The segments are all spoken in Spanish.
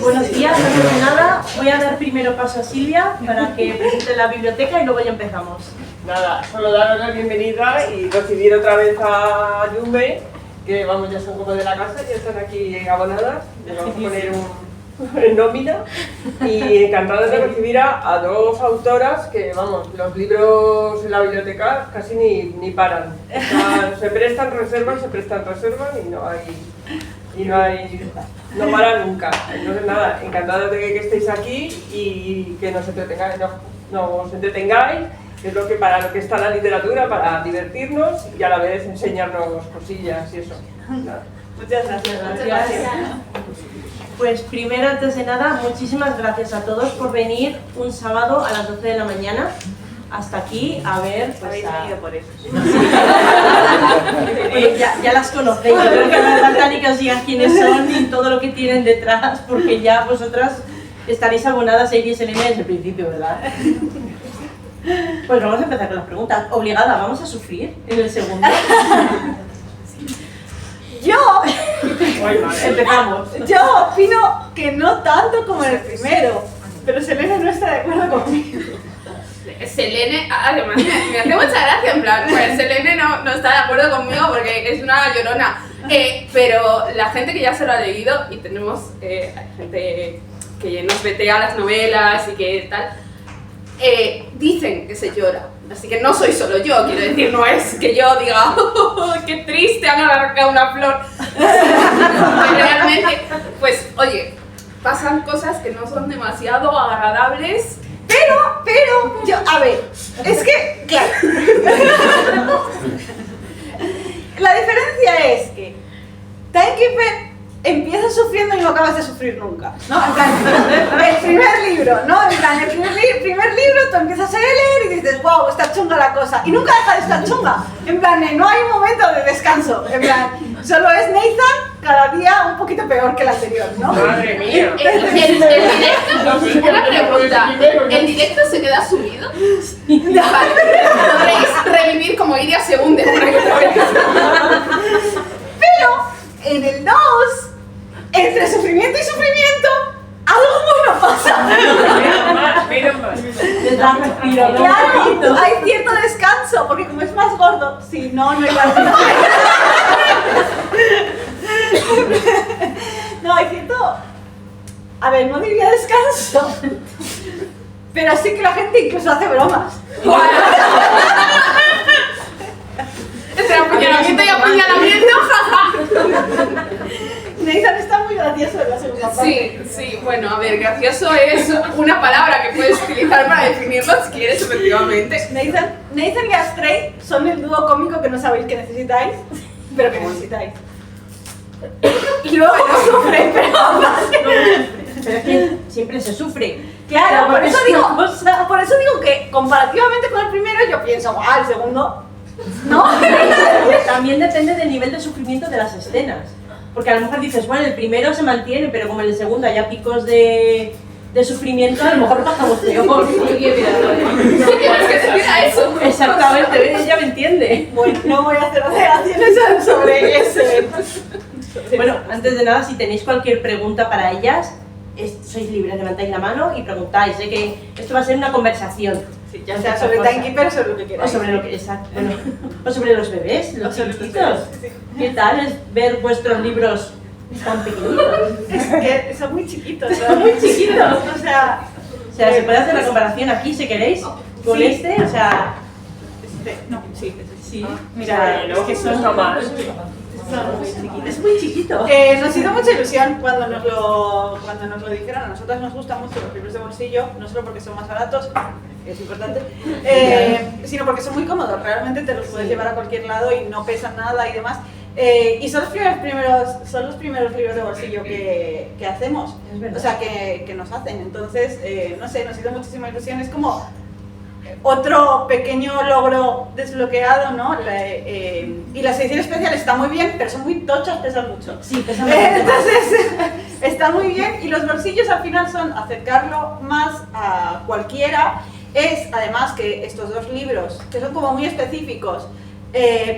Buenos días, antes de nada voy a dar primero paso a Silvia para que presente la biblioteca y luego ya empezamos. Nada, solo daros la bienvenida y recibir otra vez a Yumbe, que vamos, ya son como de la casa, ya están aquí abonadas, les vamos a poner en nómina y encantados de recibir a dos autoras que, vamos, los libros en la biblioteca casi ni paran. Se prestan reservas y no para nunca. Entonces nada, encantados de que estéis aquí y que nos entretengáis, que es para lo que está la literatura, para divertirnos y a la vez enseñarnos cosillas y eso. Nada. Muchas gracias. Pues primero, antes de nada, muchísimas gracias a todos por venir un sábado a las 12 de la mañana hasta aquí a ver. Habéis venido por eso. Bueno, ya las conocéis, yo creo que no hace falta ni que os digan quiénes son ni todo lo que tienen detrás, porque ya vosotras estaréis abonadas a IDSLM desde el principio, ¿verdad? Pues vamos a empezar con las preguntas. Obligada, ¿vamos a sufrir en el segundo? Empezamos. Yo opino que no tanto como en el primero, pero Selene no está de acuerdo conmigo. Selene, además, me hace mucha gracia, en plan, pues Selene no está de acuerdo conmigo porque es una llorona. Pero la gente que ya se lo ha leído, y tenemos gente que nos vetea las novelas y que tal, dicen que se llora. Así que no soy solo yo, quiero decir, no es que yo diga, oh, qué triste, han arrancado una flor. Realmente, pues, oye, pasan cosas que no son demasiado agradables. Pero, yo, a ver, es que, claro, la diferencia es que Timekeeper empieza sufriendo y no acabas de sufrir nunca, ¿no? En plan, el primer libro, ¿no? En plan, el primer libro tú empiezas a leer y dices, wow, está chunga la cosa, y nunca deja de estar chunga, en plan, no hay un momento de descanso, en plan, solo es Nathan cada día un poquito peor que el anterior, ¿no? ¡Madre mía! Una pregunta, ¿el directo se queda subido? Vale, podréis revivir como Iria se hunde una y otra vez. Pero, en el 2, entre sufrimiento y sufrimiento, algo bueno pasa. Claro, hay cierto descanso, porque como es más gordo, si no hay descanso. No, hay cierto... A ver, no diría descanso, pero sí que la gente incluso hace bromas. Entre apuñalamiento y apuñalamiento, jaja. Nathan está muy gracioso en la segunda parte. Sí, bueno, a ver, gracioso es una palabra que puedes utilizar para definirlo si quieres, efectivamente. Nathan y Astray son el dúo cómico que no sabéis que necesitáis, pero que necesitáis. Y luego sufren, pero es que siempre se sufre. Claro, por eso digo que comparativamente con el primero yo pienso, el segundo, ¿no? También depende del nivel de sufrimiento de las escenas. Porque a lo mejor dices, bueno, el primero se mantiene, pero como en el segundo haya picos de sufrimiento, a lo mejor bajamos peor. ¿Qué quieres que te diga eso? Exactamente, ella me entiende. Bueno, no voy a hacer alegaciones sobre ese. Bueno, antes de nada, si tenéis cualquier pregunta para ellas, sois libres, levantáis la mano y preguntáis, que esto va a ser una conversación. Sí, ya sea sobre Timekeeper o sobre lo que queráis. O sobre lo que, exacto, bueno, o sobre los bebés, los chiquititos. ¿Qué tal es ver vuestros libros tan pequeñitos? Es que son muy chiquitos, Son muy chiquitos. O sea, se puede hacer la comparación aquí si queréis, con sí. o sea... Sí. Mira, es que son mal. Es muy chiquito. Nos hizo mucha ilusión cuando nos lo dijeron. A nosotras nos gustan mucho los libros de bolsillo, no solo porque son más baratos, que es importante, sino porque son muy cómodos. Realmente te los puedes llevar a cualquier lado y no pesan nada y demás. Y son los primeros libros de bolsillo que hacemos, o sea, que nos hacen. Entonces, no sé, nos hizo muchísima ilusión. Es como otro pequeño logro desbloqueado, ¿no? Y las ediciones especiales están muy bien, pero son muy tochas, pesan mucho. Sí, pesan mucho. Entonces, está muy bien. Y los bolsillos al final son acercarlo más a cualquiera. Es además que estos dos libros, que son como muy específicos,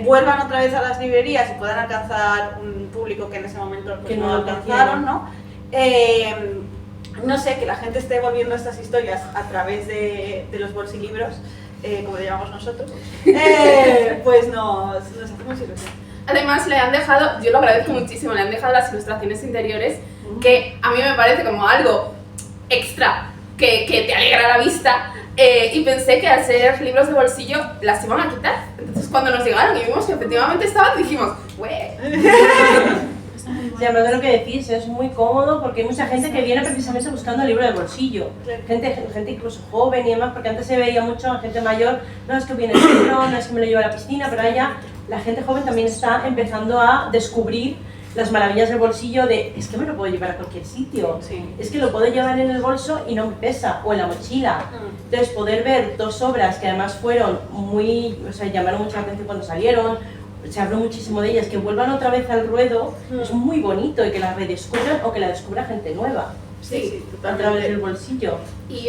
vuelvan otra vez a las librerías y puedan alcanzar un público que en ese momento pues, no alcanzaron, ¿no? sé, que la gente esté volviendo estas historias a través de los bolsilibros, como le llamamos nosotros, pues nos hace mucha ilusión. Además le han dejado, yo lo agradezco muchísimo, le han dejado las ilustraciones interiores, que a mí me parece como algo extra, que te alegra la vista, y pensé que al ser libros de bolsillo las iban a quitar. Entonces cuando nos llegaron y vimos que efectivamente estaban, dijimos, ¡güey! Sí, además de lo que decís, es muy cómodo porque hay mucha gente que viene precisamente buscando el libro de bolsillo. Gente incluso joven y demás, porque antes se veía mucho a gente mayor, no es que viene el libro, no es que me lo llevo a la piscina, pero ahora ya la gente joven también está empezando a descubrir las maravillas del bolsillo de, es que me lo puedo llevar a cualquier sitio, es que lo puedo llevar en el bolso y no me pesa, o en la mochila. Entonces poder ver dos obras que además fueron muy, o sea, llamaron mucha atención cuando salieron, se habló muchísimo de ellas, que vuelvan otra vez al ruedo, es muy bonito, y que la redescubran o que la descubra gente nueva, Sí, a totalmente. través del bolsillo. Y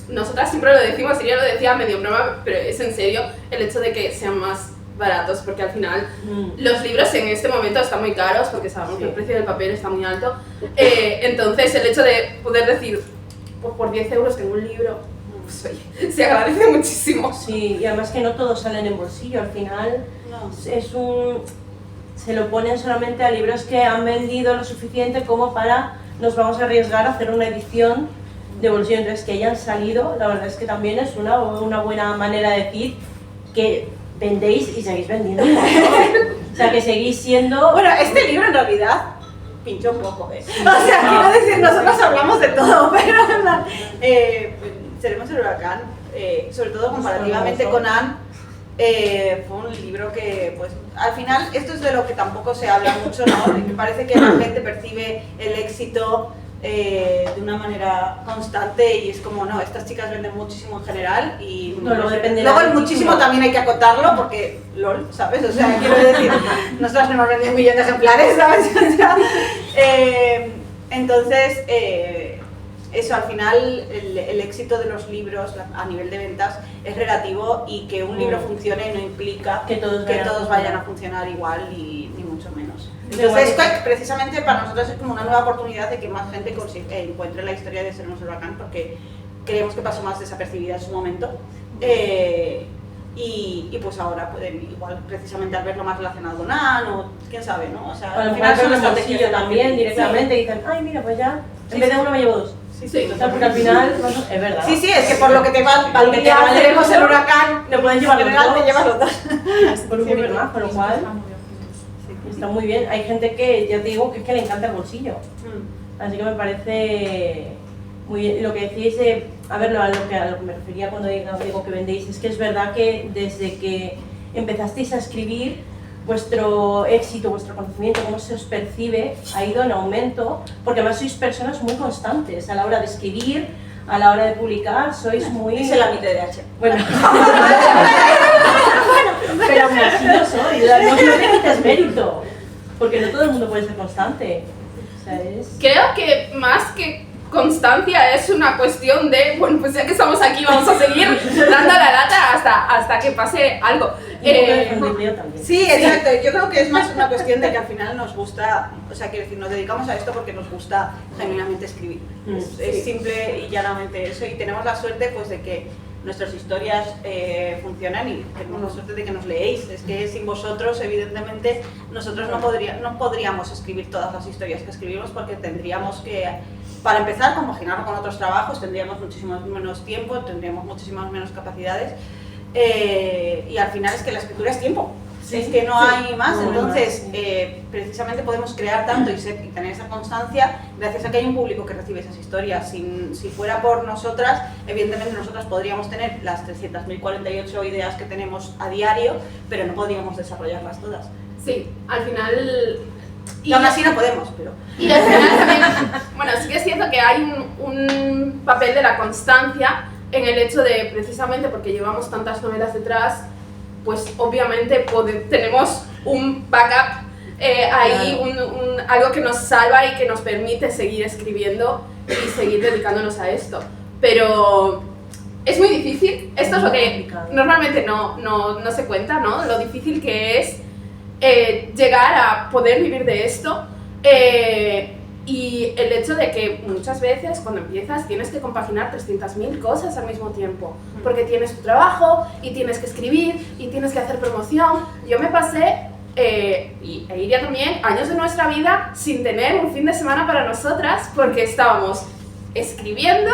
nosotras siempre lo decimos, y ella lo decía medio broma, pero es en serio, el hecho de que sean más baratos, porque al final los libros en este momento están muy caros, porque sabemos que el precio del papel está muy alto, entonces el hecho de poder decir, pues por 10 euros tengo un libro, pues oye, se agradece muchísimo. Sí, y además que no todos salen en bolsillo, al final se lo ponen solamente a libros que han vendido lo suficiente como para, nos vamos a arriesgar a hacer una edición de bolsillo, entonces que hayan salido, la verdad es que también es una buena manera de decir que vendéis y seguís vendiendo. O sea, que seguís siendo... Bueno, este libro en realidad pinchó un poco, ¿eh? O sea, quiero decir, nosotros hablamos de todo, pero en plan, Seremos el huracán, sobre todo comparativamente con Anne, fue un libro que, pues, al final, esto es de lo que tampoco se habla mucho, ¿no? Me parece que la gente percibe el éxito de una manera constante y es como, no, estas chicas venden muchísimo en general y no, luego el muchísimo también hay que acotarlo porque, lol, ¿sabes? O sea, quiero decir, nosotras no hemos vendido un millón de ejemplares, ¿sabes? O sea, entonces, eso, al final, el éxito de los libros a nivel de ventas es relativo y que un libro funcione no implica que todos vayan a funcionar igual ni mucho menos. Entonces, precisamente para nosotros es como una nueva oportunidad de que más gente encuentre la historia de Seremos el huracán, porque creemos que pasó más desapercibida en su momento. Y pues ahora pueden, igual precisamente al verlo más relacionado con Anne, o quién sabe, ¿no? O sea, al final son estrategias también directamente, dicen, ay mira, pues ya, en vez de uno me llevo dos. Sí, porque al final, es verdad. Sí, es que por lo que te valdría Seremos el huracán, te pueden llevar los dos. Te llevas los dos. Por un poquito más, con lo cual está muy bien. Hay gente que, ya te digo, que es que le encanta el bolsillo. Así que me parece muy bien. Lo que decís, a ver, a lo que me refería cuando digo que vendéis, es que es verdad que desde que empezasteis a escribir, vuestro éxito, vuestro conocimiento, cómo se os percibe, ha ido en aumento, porque además sois personas muy constantes a la hora de escribir, a la hora de publicar, sois muy... Dice la mitad de H. Bueno, pero aún así no soy, no me quites mérito, porque no todo el mundo puede ser constante. O sea, Creo que más que constancia es una cuestión de, bueno, pues ya que estamos aquí vamos a seguir dando la lata hasta que pase algo. Y un poco de fundibilidad también. Sí, exacto. Yo creo que es más una cuestión de que al final nos gusta, o sea, quiero decir, nos dedicamos a esto porque nos gusta genuinamente escribir. Es simple y llanamente eso, y tenemos la suerte pues de que nuestras historias funcionan y tenemos la suerte de que nos leéis. Es que sin vosotros, evidentemente, nosotros no podríamos escribir todas las historias que escribimos porque tendríamos que, para empezar, compaginarlo con otros trabajos, tendríamos muchísimo menos tiempo, tendríamos muchísimas menos capacidades. Y al final es que la escritura es tiempo, es que no hay más, entonces precisamente podemos crear tanto y tener esa constancia gracias a que hay un público que recibe esas historias. Si fuera por nosotras, evidentemente nosotras podríamos tener las 300.048 ideas que tenemos a diario, pero no podríamos desarrollarlas todas. Sí, al final... Y aún así no podemos, pero... Y al final también, bueno, sí que es cierto que hay un papel de la constancia en el hecho de, precisamente porque llevamos tantas novelas detrás, pues obviamente tenemos un backup ahí, algo que nos salva y que nos permite seguir escribiendo y seguir dedicándonos a esto. Pero es muy difícil, esto es lo que normalmente no se cuenta, ¿no? Lo difícil que es llegar a poder vivir de esto Y el hecho de que muchas veces cuando empiezas tienes que compaginar 300.000 cosas al mismo tiempo, porque tienes tu trabajo y tienes que escribir y tienes que hacer promoción. Yo me pasé, y Iria también, años de nuestra vida sin tener un fin de semana para nosotras, porque estábamos escribiendo,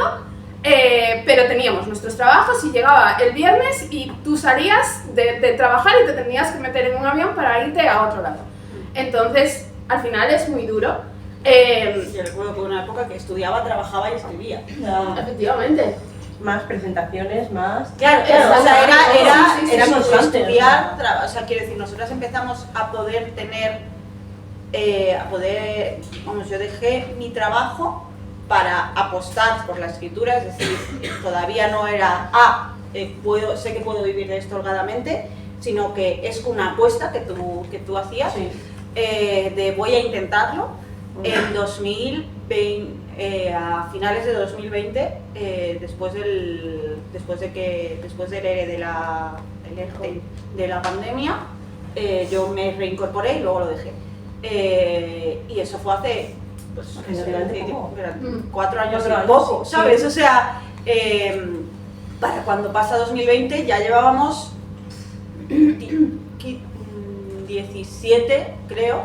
pero teníamos nuestros trabajos y llegaba el viernes y tú salías de trabajar y te tenías que meter en un avión para irte a otro lado. Entonces, al final es muy duro. Yo recuerdo que una época que estudiaba, trabajaba y escribía. Efectivamente. Más presentaciones, más... Claro, Exacto. o sea, Sí, era constante, estudiar, o sea, quiero decir, nosotras empezamos a poder tener, vamos, yo dejé mi trabajo para apostar por la escritura, es decir, todavía no era, sé que puedo vivir de esto holgadamente, sino que es una apuesta que tú hacías, Sí. de voy a intentarlo. En 2020, a finales de 2020, después del ERE de la pandemia, yo me reincorporé y luego lo dejé. Y eso fue hace pues, Relativamente poco. 4 años y 4 años, poco, sí. ¿sabes? O sea, para cuando pasa 2020 ya llevábamos 17, creo,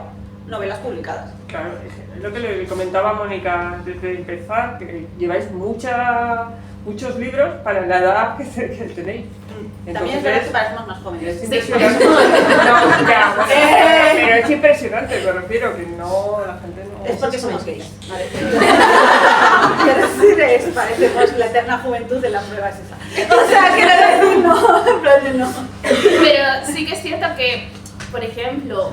novelas publicadas. Claro, es lo que le comentaba a Mónica desde empezar, que lleváis muchos libros para la edad que tenéis. También es verdad que parecemos más jóvenes. Es impresionante. No, ya, bueno, pero es impresionante, me refiero, que no, la gente no... Es porque somos gays. ¿Vale? Quiero decir, parecemos la eterna juventud de la prueba es esa. O sea, quiero decir, no, en plan de no. Pero sí que es cierto que, por ejemplo,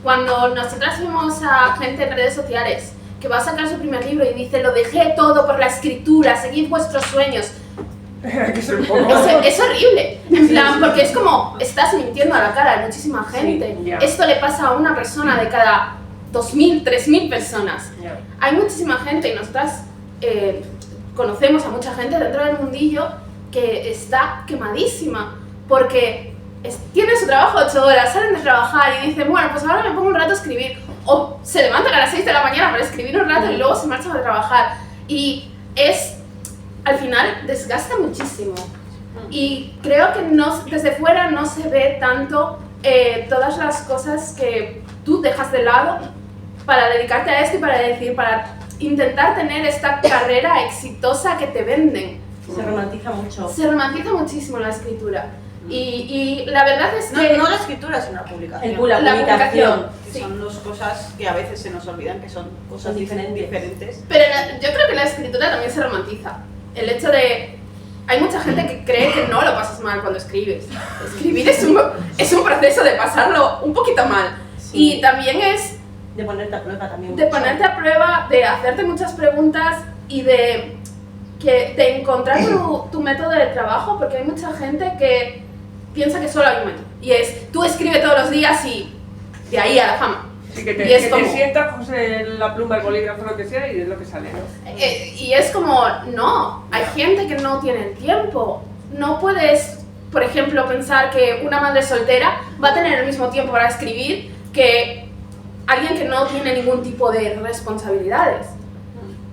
cuando nosotras vimos a gente en redes sociales que va a sacar su primer libro y dice lo dejé todo por la escritura, seguid vuestros sueños, Hay que ser un poco... es horrible, en plan, porque es como estás mintiendo a la cara de muchísima gente. Sí, ya. Esto le pasa a una persona de cada 2.000, 3.000 personas. Ya. Hay muchísima gente y nosotras conocemos a mucha gente dentro del mundillo que está quemadísima porque tienen su trabajo 8 horas, salen de trabajar y dicen, bueno, pues ahora me pongo un rato a escribir, o se levantan a las 6 de la mañana para escribir un rato y luego se marchan a trabajar, y al final desgasta muchísimo. Y creo que desde fuera no se ve tanto todas las cosas que tú dejas de lado para dedicarte a esto y para intentar tener esta carrera exitosa que te venden. Se romantiza mucho. Se romantiza muchísimo la escritura. Y la verdad es que... No la escritura, sino la publicación. La publicación. Que sí. son dos cosas que a veces se nos olvidan, que son cosas Son diferentes. diferentes. Pero yo creo que la escritura también se romantiza. El hecho de... Hay mucha gente que cree que no lo pasas mal cuando escribes. Escribir es un proceso de pasarlo un poquito mal. Sí. Y también es De ponerte a prueba también. de mucho. ponerte a prueba, de hacerte muchas preguntas y de encontrar tu método de trabajo, porque hay mucha gente que piensa que solo hay un método. Y es, tú escribes todos los días y de ahí a la fama. Sí, que Y es te como- sientas, José, la pluma, el bolígrafo, lo que sea, y es lo que sale, ¿no? Y es como, no, hay gente que no tiene el tiempo. No puedes, por ejemplo, pensar que una madre soltera va a tener el mismo tiempo para escribir que alguien que no tiene ningún tipo de responsabilidades.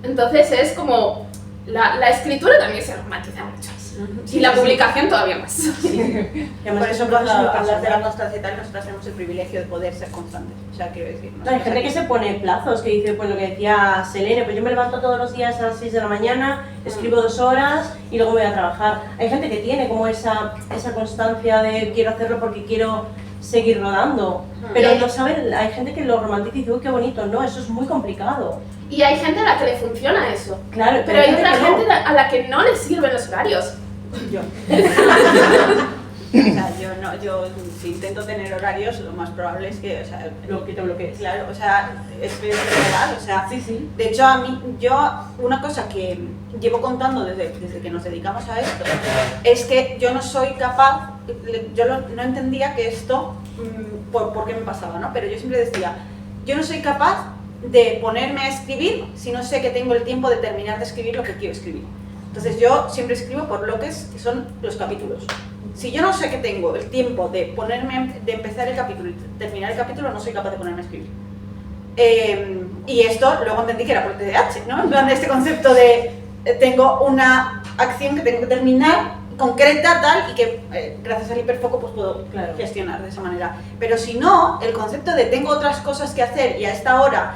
Entonces es como, la escritura también se romantiza mucho. Y la publicación todavía más. Y además Por que eso son cuando cosas muy hablas de la pasadas. constancia y tal, nosotros tenemos el privilegio de poder ser constantes. O sea, quiero decir... No, hay gente que se pone plazos, que dice, pues lo que decía Selene, pues yo me levanto todos los días a las 6 de la mañana, escribo 2 horas y luego me voy a trabajar. Hay gente que tiene como esa constancia de quiero hacerlo porque quiero seguir rodando, pero no saben, hay gente que lo romantiza y dice, uy, qué bonito, no, eso es muy complicado. Y hay gente a la que le funciona eso. Claro, Pero hay otra que no. gente a la que no le sirven los horarios. Yo. O sea, yo si intento tener horarios, lo más probable es que, o sea, Lo que te bloquees. claro, o sea, es verdad, o sea, Sí, sí. de hecho una cosa que llevo contando desde que nos dedicamos a esto, es que yo no soy capaz, no entendía que esto, por qué me pasaba, ¿no? Pero yo siempre decía, yo no soy capaz de ponerme a escribir si no sé que tengo el tiempo de terminar de escribir lo que quiero escribir. Entonces yo siempre escribo por bloques que son los capítulos. Si yo no sé que tengo el tiempo de empezar el capítulo y terminar el capítulo, no soy capaz de ponerme a escribir. Y esto luego entendí que era por TDAH, ¿no? En plan, este concepto de tengo una acción que tengo que terminar, concreta, tal, y que gracias al hiperfoco pues puedo gestionar de esa manera. Pero si no, el concepto de tengo otras cosas que hacer y a esta hora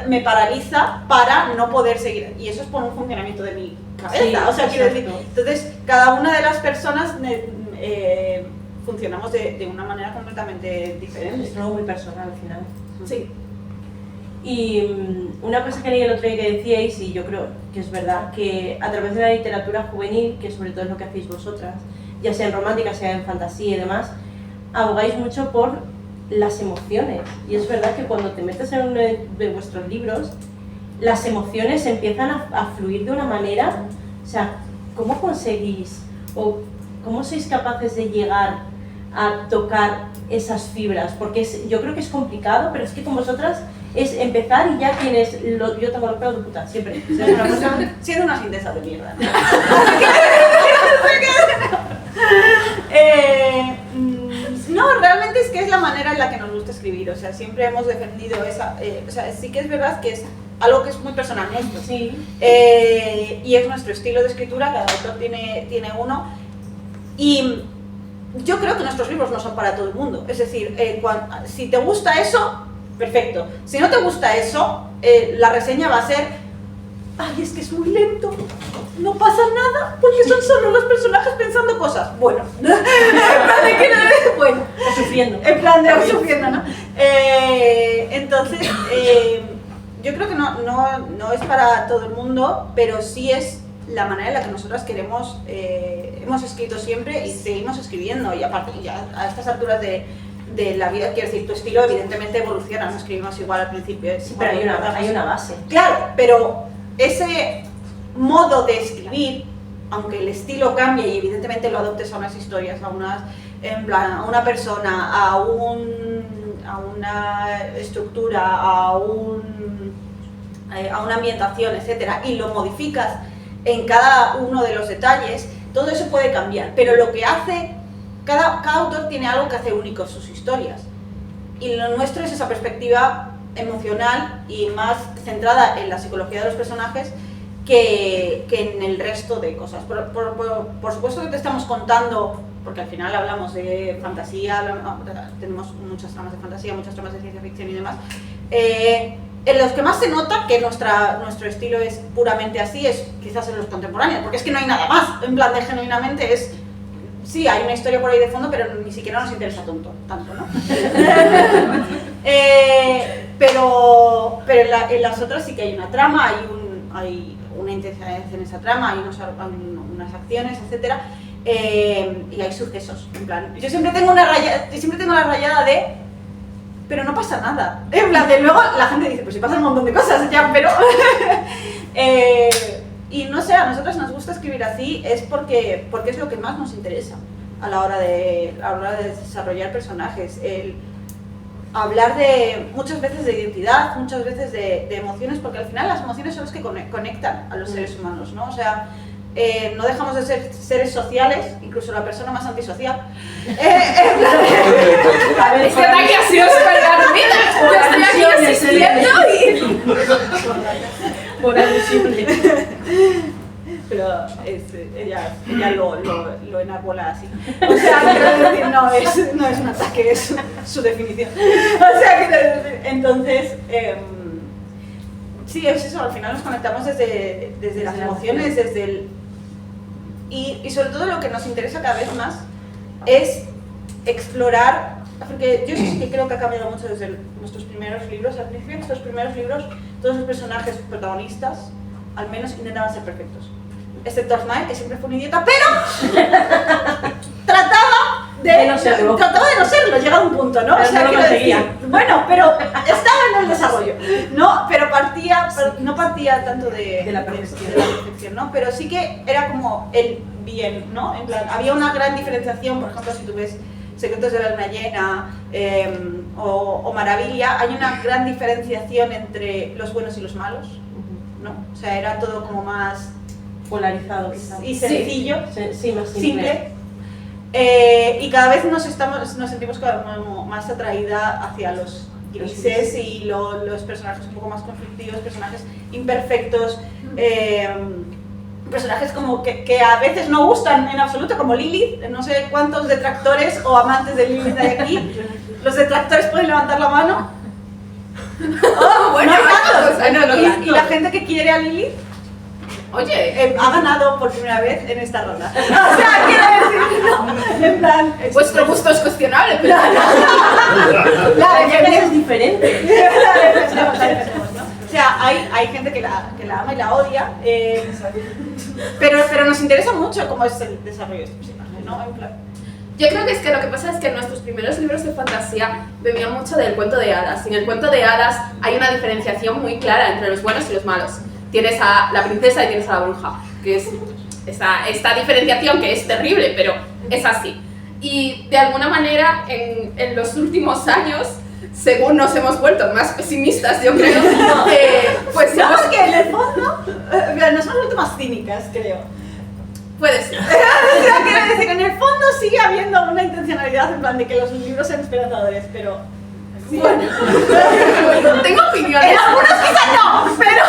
me paraliza para no poder seguir. Y eso es por un funcionamiento de mi cabeza. Sí, o sea, quiero decir, entonces, cada una de las personas funcionamos de una manera completamente diferente. Es algo muy personal al final. Sí. Y una cosa que leí el otro día que decíais, y yo creo que es verdad, que a través de la literatura juvenil, que sobre todo es lo que hacéis vosotras, ya sea en romántica, sea en fantasía y demás, abogáis mucho por las emociones. Y es verdad que cuando te metes en uno de vuestros libros, las emociones empiezan a fluir de una manera, o sea, ¿cómo conseguís o cómo sois capaces de llegar a tocar esas fibras? Porque yo creo que es complicado, pero es que con vosotras es empezar y ya tienes, yo tengo los pelos de puta, siempre. Siendo una sintesa de mierda. No, realmente es que es la manera en la que nos gusta escribir, o sea, siempre hemos defendido esa, o sea, sí que es verdad que es algo que es muy personal nuestro, sí. Y es nuestro estilo de escritura, cada autor tiene uno, y yo creo que nuestros libros no son para todo el mundo, es decir, si te gusta eso, perfecto. Si no te gusta eso, la reseña va a ser ay, es que es muy lento, no pasa nada, porque son solo los personajes pensando cosas. Bueno, en plan de que bueno, o sufriendo. En plan de sufriendo, ¿no? Entonces, yo creo que no es para todo el mundo, pero sí es la manera en la que nosotras queremos, hemos escrito siempre y seguimos escribiendo, y aparte ya a estas alturas de la vida, quiero decir, tu estilo evidentemente evoluciona, no escribimos igual al principio. Sí, pero hay una base. Claro, pero ese modo de escribir, aunque el estilo cambie y evidentemente lo adoptes a unas historias, en plan, a una persona, a una estructura, a una ambientación, etcétera, y lo modificas en cada uno de los detalles, todo eso puede cambiar, pero lo que hace cada autor tiene algo que hace único sus historias, y lo nuestro es esa perspectiva emocional y más centrada en la psicología de los personajes que en el resto de cosas. Por supuesto que te estamos contando, porque al final hablamos de fantasía, tenemos muchas tramas de fantasía, muchas tramas de ciencia ficción y demás, en los que más se nota que nuestro estilo es puramente así es quizás en los contemporáneos, porque es que no hay nada más, en plan de genuinamente es... Sí, hay una historia por ahí de fondo, pero ni siquiera nos interesa tanto, ¿no? Pero en las otras sí que hay una trama, hay una intensidad en esa trama, hay unas acciones, etc. Y hay sucesos, en plan... Yo siempre tengo la rayada de... Pero no pasa nada. En plan de luego la gente dice, pues si pasa un montón de cosas ya, pero... Y no sé, a nosotros nos gusta escribir así, es porque es lo que más nos interesa a la hora de desarrollar personajes. El hablar muchas veces de identidad, muchas veces de emociones, porque al final las emociones son las que conectan a los seres humanos, ¿no? O sea, no dejamos de ser seres sociales, incluso la persona más antisocial. Es que aquí ha sido súper dormida. Yo estoy aquí asistiendo y... Por alusible. Pero ella lo enarbola así. O sea, quiero decir, no es un ataque, es su definición. O sea, quiero decir, entonces, sí, es eso, al final nos conectamos desde las emociones, y sobre todo lo que nos interesa cada vez más es explorar, porque yo sí que creo que ha cambiado mucho desde nuestros primeros libros. Al principio de nuestros primeros libros, todos los personajes protagonistas, al menos intentaban ser perfectos. Excepto Smile, que siempre fue un idiota, pero trataba de no serlo, llega a un punto, ¿no? Pero o sea, no lo conseguía. Bueno, pero estaba en el desarrollo, ¿no? Pero no partía tanto de la perfección, ¿no? Pero sí que era como el bien, ¿no? En plan, había una gran diferenciación, por ejemplo, si tú ves Secretos de la Luna Llena o Maravilla, hay una gran diferenciación entre los buenos y los malos, ¿no? O sea, era todo como más polarizado quizás. Y sencillo, sí, más simple. Y cada vez nos sentimos como más atraída hacia los grises y los personajes un poco más conflictivos, personajes imperfectos, personajes como que a veces no gustan en absoluto, como Lilith. No sé cuántos detractores o amantes de Lilith hay aquí. ¿Los detractores pueden levantar la mano? Oh, Bueno, no hay tantos. no, ¿Y la gente que quiere a Lilith? Oye, Ha ganado por primera vez en esta ronda. O sea, quiero decir, no, en plan... vuestro gusto es cuestionable, pero... La Hay gente que es diferente. O sea, hay gente que la ama y la odia, pero nos interesa mucho cómo es el desarrollo de este personaje, ¿no? En plan... Yo creo que es que lo que pasa es que nuestros primeros libros de fantasía bebían mucho del cuento de hadas. En el cuento de hadas hay una diferenciación muy clara entre los buenos y los malos. Tienes a la princesa y tienes a la bruja, que es esta diferenciación que es terrible, pero es así. Y de alguna manera, en los últimos años, según nos hemos vuelto más pesimistas, yo creo, pues No, hemos... porque en el fondo nos hemos vuelto más cínicas, creo. Puede ser. O sea, quiero decir, en el fondo sigue habiendo una intencionalidad en plan de que los libros sean esperanzadores, pero... Sí. Bueno, tengo opiniones. En algunos quizás no, pero...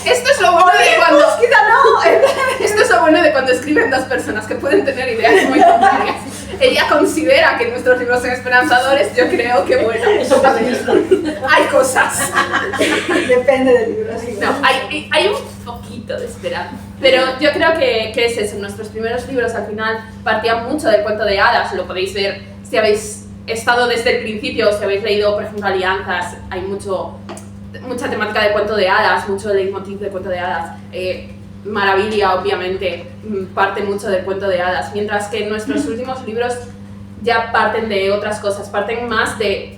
Esto es lo bueno de cuando... quizás no. Esto es lo bueno de cuando escriben dos personas que pueden tener ideas muy contrarias. Ella considera que nuestros libros son esperanzadores, yo creo que bueno, Eso pasa esto. hay cosas. Depende del libro, sí. No, hay un poquito de esperanza. Pero yo creo que es eso, nuestros primeros libros al final partían mucho del cuento de hadas, lo podéis ver si habéis estado desde el principio, si habéis leído por ejemplo Alianzas, hay mucha temática de cuento de hadas, mucho leitmotiv de cuento de hadas. Maravilla, obviamente, parte mucho del cuento de hadas, mientras que nuestros últimos libros ya parten de otras cosas, parten más de,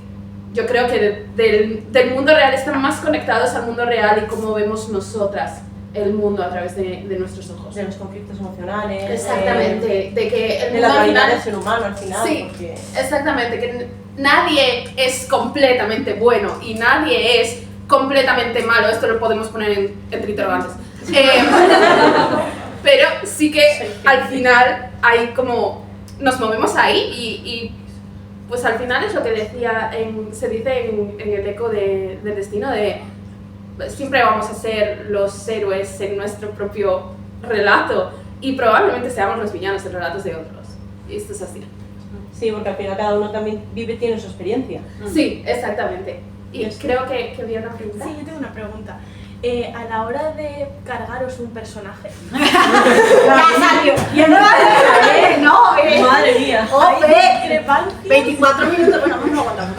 yo creo que del mundo real, están más conectados al mundo real y cómo vemos nosotras el mundo a través de nuestros ojos. De los conflictos emocionales. Exactamente, de que el De mundo la al realidad final... del ser humano al final. Sí, Porque... exactamente, que nadie es completamente bueno y nadie es completamente malo, esto lo podemos poner entre interrogantes. Pero sí que al final hay como, nos movemos ahí y pues al final es lo que decía, se dice en el eco del destino de siempre vamos a ser los héroes en nuestro propio relato y probablemente seamos los villanos en relatos de otros. Y esto es así. Sí, porque al final cada uno también tiene su experiencia. Sí, exactamente. Y creo que había una pregunta. Sí, yo tengo una pregunta. A la hora de cargaros un personaje, Ya salió. Ya no no, Madre mía. ¿hay discrepancias? 24 minutos, bueno, no aguantamos.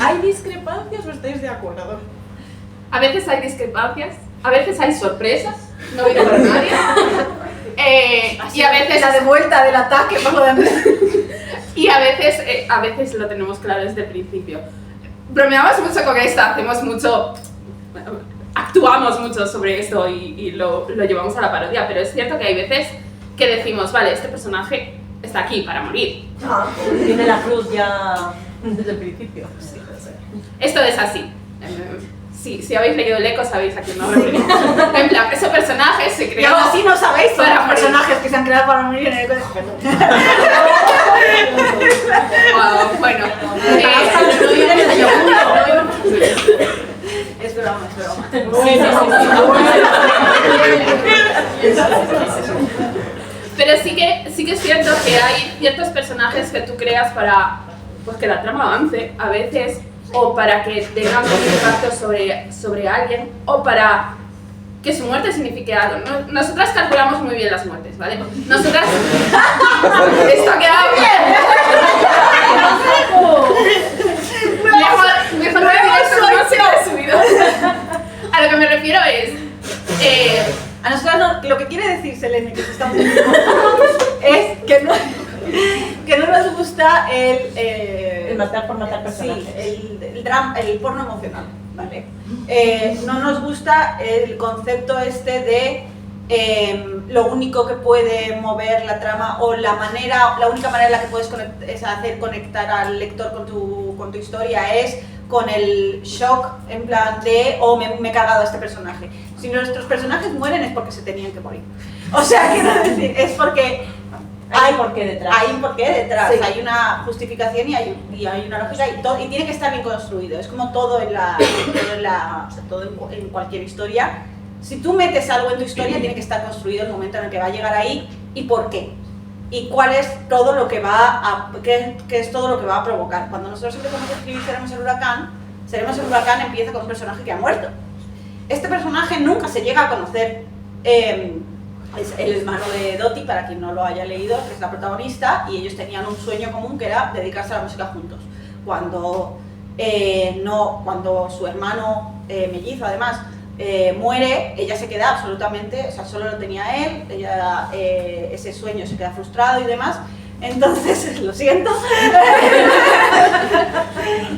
¿Hay discrepancias o estáis de acuerdo? A veces hay discrepancias, a veces hay sorpresas, no viene por nadie. Y a veces La de vuelta del ataque, por lo de Andrés. y a veces lo tenemos claro desde el principio. Bromeamos mucho con esto, hacemos mucho, actuamos mucho sobre esto y lo llevamos a la parodia, pero es cierto que hay veces que decimos, vale, este personaje está aquí para morir. Tiene la cruz ya desde el principio. Sí, esto es así. Si habéis leído el eco sabéis a quién me refiero. En plan, ese personaje se Y creó aún así no sabéis todos para los morir. personajes que se han creado para morir en el colegio. Bueno, No viene en el segundo. Es broma. pero sí que es cierto que hay ciertos personajes que tú creas para pues, que la trama avance a veces, o para que tengan un impacto sobre alguien, o para que su muerte signifique algo. Nosotras calculamos muy bien las muertes, ¿vale? Nosotras... Esto ha quedado bien. Mejor no decir esto, no se lo he subido. A lo que me refiero es... A nosotros lo que quiere decir Selene, que se está muriendo, es que no nos gusta El matar por matar personajes. Sí, el porno emocional, ¿vale? No nos gusta el concepto este de lo único que puede mover la trama o la única manera en la que puedes hacer conectar al lector con tu historia es con el shock en plan de me he cargado a este personaje. Si nuestros personajes mueren es porque se tenían que morir. O sea, quiero decir, es porque Hay un porqué detrás. Hay un porqué detrás, Sí. hay una justificación y hay una lógica y tiene que estar bien construido. Es como todo en cualquier historia. Si tú metes algo en tu historia, tiene que estar construido el momento en el que va a llegar ahí y por qué. Y cuál es todo lo que qué es todo lo que va a provocar. Cuando nosotros empezamos a escribir Seremos el Huracán empieza con un personaje que ha muerto. Este personaje nunca se llega a conocer. Es el hermano de Dottie, para quien no lo haya leído, que es la protagonista, y ellos tenían un sueño común que era dedicarse a la música juntos. Cuando su hermano mellizo, además, muere, ella se queda absolutamente, o sea, solo lo tenía él, ese sueño se queda frustrado y demás. Entonces, lo siento.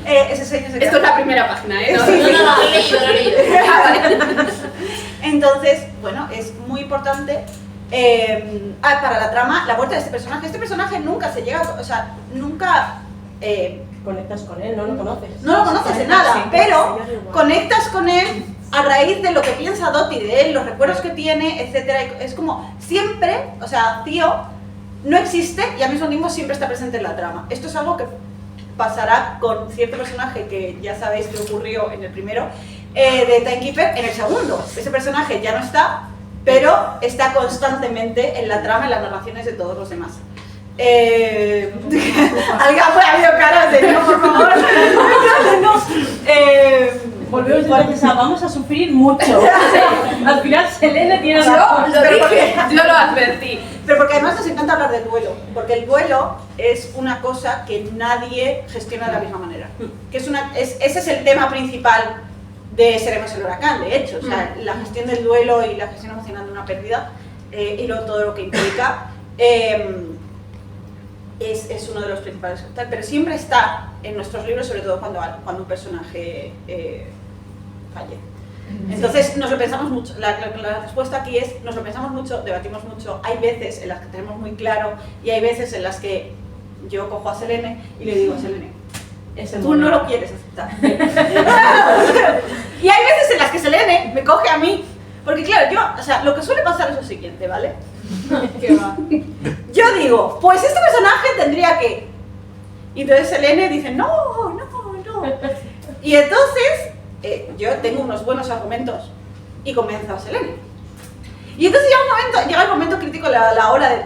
Ese sueño se queda... Esto es la primera página, ¿eh? Sí, sí. No, lo he leído. Ah, vale. Entonces, bueno, es muy importante para la trama la muerte de este personaje. Este personaje nunca se llega, o sea, nunca... Conectas con él, no lo conoces. no lo conoces de nada, pero conectas con él a raíz de lo que piensa Dottie de él, los recuerdos que tiene, etcétera. Es como siempre, o sea, Tío no existe y al mismo tiempo siempre está presente en la trama. Esto es algo que pasará con cierto personaje que ya sabéis que ocurrió en el primero, de Timekeeper, en el segundo. Ese personaje ya no está, pero está constantemente en la trama, en las narraciones de todos los demás. Alguien ha habido caras de no, por favor. No. Volvemos entonces a vamos a sufrir mucho. Al final Selene tiene razón. Yo lo advertí. Pero porque además nos encanta hablar del duelo, porque el duelo es una cosa que nadie gestiona de la misma manera. Que ese es el tema principal de Seremos el Huracán, de hecho. O sea, la gestión del duelo y la gestión emocional de una pérdida y luego todo lo que implica es uno de los principales. Pero siempre está en nuestros libros, sobre todo cuando un personaje fallece. Entonces nos lo pensamos mucho, la respuesta aquí es, nos lo pensamos mucho, debatimos mucho, hay veces en las que tenemos muy claro y hay veces en las que yo cojo a Selene y le digo a Selene, tú no lo quieres aceptar. Y hay veces en las que Selene me coge a mí, porque claro, o sea, lo que suele pasar es lo siguiente, ¿vale? ¿Qué va? Yo digo, pues este personaje tendría que... Y entonces Selene dice, no. Y entonces... yo tengo unos buenos argumentos y convenzo a Selene. Y entonces llega el momento crítico a la hora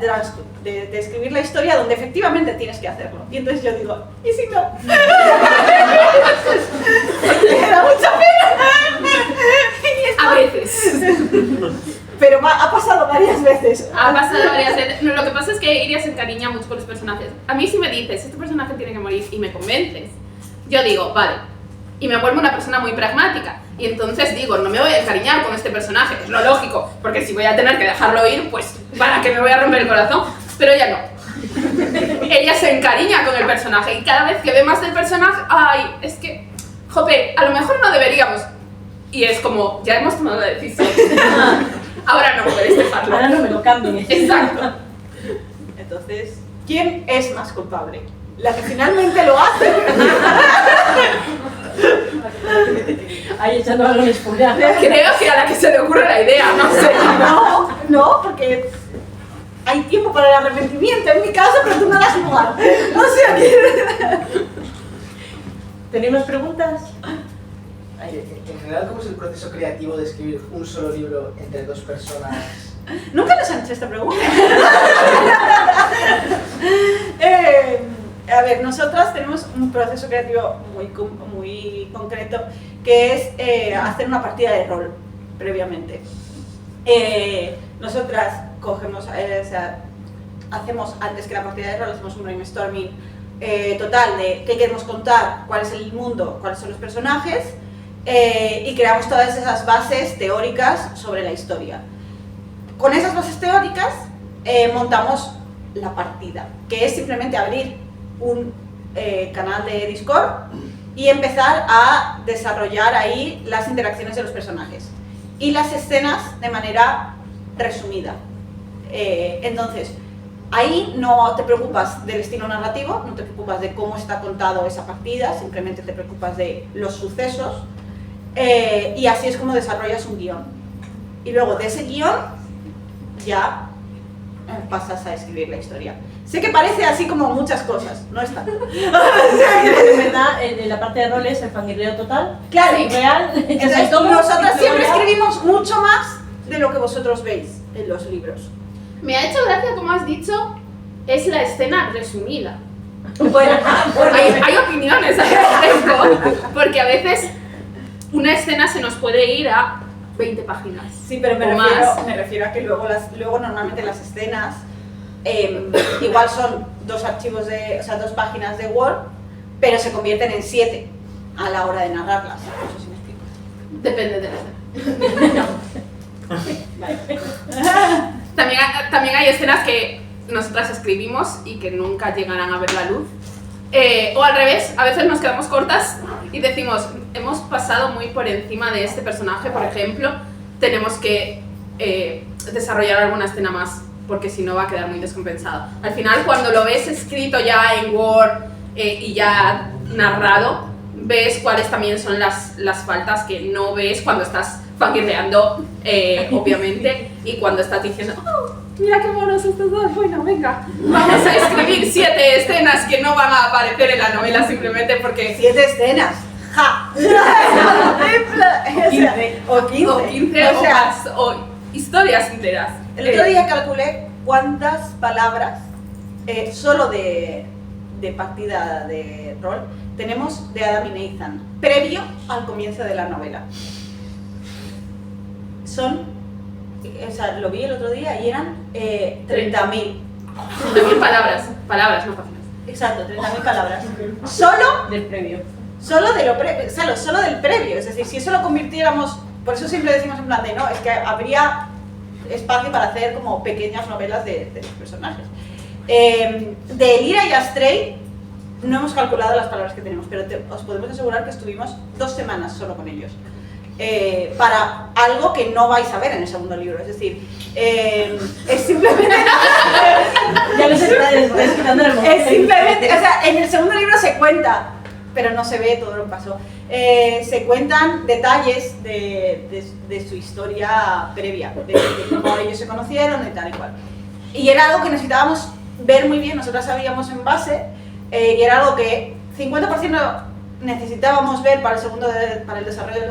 de escribir la historia donde efectivamente tienes que hacerlo. Y entonces yo digo, ¿y si no? Me da mucha pena. A veces. Pero ha pasado varias veces. Ha pasado varias veces. No, lo que pasa es que Iria se encariña mucho con los personajes. A mí si me dices, este personaje tiene que morir y me convences, yo digo, vale. Y me vuelvo una persona muy pragmática. Y entonces digo, no me voy a encariñar con este personaje, es lo lógico, porque si voy a tener que dejarlo ir, pues para que me voy a romper el corazón. Pero ella no. Ella se encariña con el personaje y cada vez que ve más del personaje, ay, es que, jope, a lo mejor no deberíamos. Y es como, ya hemos tomado la decisión. Ahora no puedes dejarlo. Ahora no me lo cambies. Exacto. Entonces, ¿quién es más culpable? La que finalmente lo hace. Ahí echando balones fuera. Creo que a la que se le ocurre la idea, no sé. No, porque hay tiempo para el arrepentimiento en mi caso, pero tú no das igual. O sea que... ¿Tenemos preguntas? En general, ¿cómo es el proceso creativo de escribir un solo libro entre dos personas? Nunca nos han hecho esta pregunta. A ver, nosotras tenemos un proceso creativo muy concreto, que es hacer una partida de rol previamente. Nosotras cogemos, o sea, hacemos antes que la partida de rol, hacemos un brainstorming total de qué queremos contar, cuál es el mundo, cuáles son los personajes, y creamos todas esas bases teóricas sobre la historia. Con esas bases teóricas montamos la partida, que es simplemente abrir un canal de Discord y empezar a desarrollar ahí las interacciones de los personajes y las escenas de manera resumida. Entonces, ahí no te preocupas del estilo narrativo, no te preocupas de cómo está contado esa partida, simplemente te preocupas de los sucesos, y así es como desarrollas un guión. Y luego de ese guión ya pasas a escribir la historia. Sé que parece así como muchas cosas, no es tanto. En verdad, en la parte de roles, el fangirleo total, Claro, real, entonces, nosotras siempre escribimos mucho más de lo que vosotros veis en los libros. Me ha hecho gracia, como has dicho, es la escena resumida. Bueno, Hay opiniones al respecto, porque a veces una escena se nos puede ir a 20 páginas. sí, pero me refiero a que luego normalmente las escenas igual son 2 archivos dos páginas de Word, pero se convierten en 7 a la hora de narrarlas. No sé si me explico. Depende de la escena. También hay escenas que nosotras escribimos y que nunca llegarán a ver la luz. O al revés, a veces nos quedamos cortas y decimos, hemos pasado muy por encima de este personaje, por ejemplo, tenemos que desarrollar alguna escena más, porque si no va a quedar muy descompensado. Al final, cuando lo ves escrito ya en Word y ya narrado, ves cuáles también son las faltas que no ves cuando estás fangirleando, obviamente, y cuando estás diciendo, oh, mira qué monos estos dos, bueno, venga, vamos a escribir 7 escenas que no van a aparecer en la novela simplemente porque... 7 escenas. ¡Ja! O 15. O 15 O sea, más, o historias enteras. el otro día calculé cuántas palabras solo de partida de rol tenemos de Adam y Nathan previo al comienzo de la novela. Son, o sea, lo vi el otro día y eran 30.000. 30.000 palabras, no páginas. Exacto, 30.000 palabras. Solo del previo. Solo de lo previo, solo del previo, es decir, si eso lo convirtiéramos, por eso siempre decimos en plan de no, es que habría espacio para hacer como pequeñas novelas de los personajes. De Elira y Astray no hemos calculado las palabras que tenemos, pero os podemos asegurar que estuvimos 2 semanas solo con ellos. Para algo que no vais a ver en el segundo libro, es decir, es simplemente... Ya les estáis quitando el momento. Es simplemente, o sea, en el segundo libro se cuenta, pero no se ve todo lo que pasó. Se cuentan detalles de su historia previa, de cómo ellos se conocieron y tal y cual. Y era algo que necesitábamos ver muy bien, nosotras sabíamos en base, y era algo que 50% necesitábamos ver para el desarrollo de